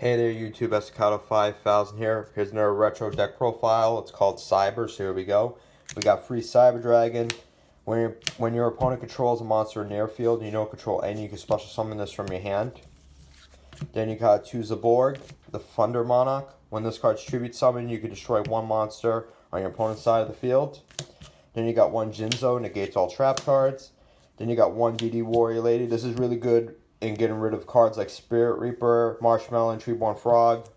Hey there YouTube, Estacado 5000 here. Here's another retro deck profile. It's called Cyber, so here we go. We got free Cyber Dragon. When your opponent controls a monster in near field and you don't control any, you can special summon this from your hand. Then you got two Zaborg, the Thunder Monarch. When this card's tribute summoned, you can destroy one monster on your opponent's side of the field. Then you got one Jinzo, negates all trap cards. Then you got one DD Warrior Lady. This is really good in getting rid of cards like Spirit Reaper, Marshmallow, and Treeborn Frog.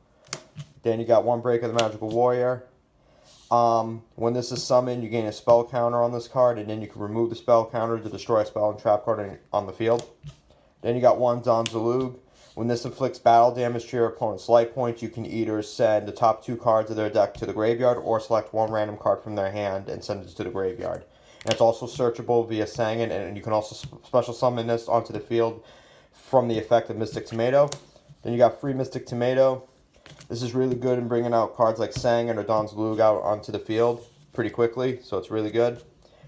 Then you got one Break of the Magical Warrior. When this is summoned, you gain a spell counter on this card, and then you can remove the spell counter to destroy a spell and trap card on the field. Then you got one Don Zalug. When this inflicts battle damage to your opponent's life points, you can either send the top two cards of their deck to the graveyard or select one random card from their hand and send it to the graveyard. And it's also searchable via Sangan, and you can also special summon this onto the field from the effect of Mystic Tomato. Then you got free Mystic Tomato. This is really good in bringing out cards like Sangan or Don's Lug out onto the field pretty quickly, so it's really good.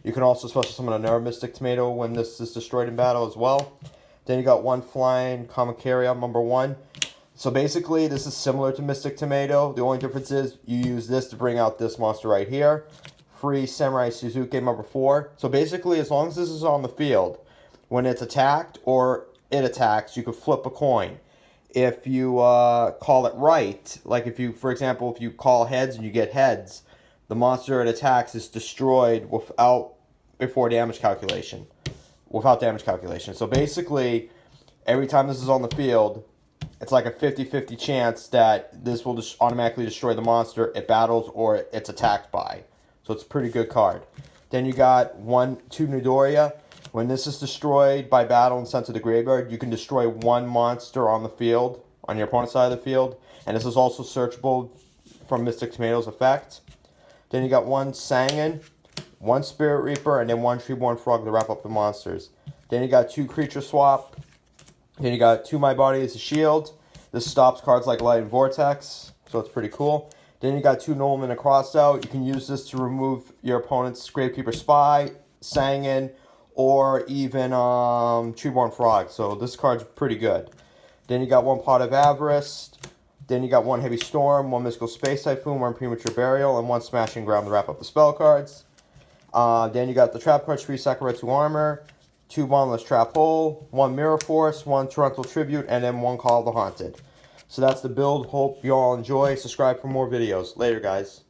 You can also special summon another Mystic Tomato when this is destroyed in battle as well. Then you got one flying Kamakiria number 1. So basically, this is similar to Mystic Tomato. The only difference is you use this to bring out this monster right here. Free Samurai Suzuki number 4. So basically, as long as this is on the field, when it's attacked or it attacks, you could flip a coin. If you call it right, like if you, for example, if you call heads and you get heads, the monster it attacks is destroyed before damage calculation. Without damage calculation. So basically, every time this is on the field, it's like a 50-50 chance that this will just automatically destroy the monster it battles or it's attacked by. So it's a pretty good card. Then you got two Nidoria. When this is destroyed by battle and sent to the graveyard, you can destroy one monster on the field, on your opponent's side of the field. And this is also searchable from Mystic Tomato's effect. Then you got one Sangan, one Spirit Reaper, and then one Treeborn Frog to wrap up the monsters. Then you got two Creature Swap. Then you got two My Body as a Shield. This stops cards like Light and Vortex, so it's pretty cool. Then you got two Nolman and a Crossout. You can use this to remove your opponent's Gravekeeper Spy, Sangan, or even Treeborn Frog. So this card's pretty good. Then you got one Pot of Avarice. Then you got one Heavy Storm, one Mystical Space Typhoon, one Premature Burial, and one Smashing Ground to wrap up the spell cards. Then you got the trap cards, 3 Sakura, 2 Armor, 2 Bottomless Trap Hole, 1 Mirror Force, 1 Torrential Tribute, and then 1 Call of the Haunted. So that's the build. Hope you all enjoy. Subscribe for more videos. Later, guys.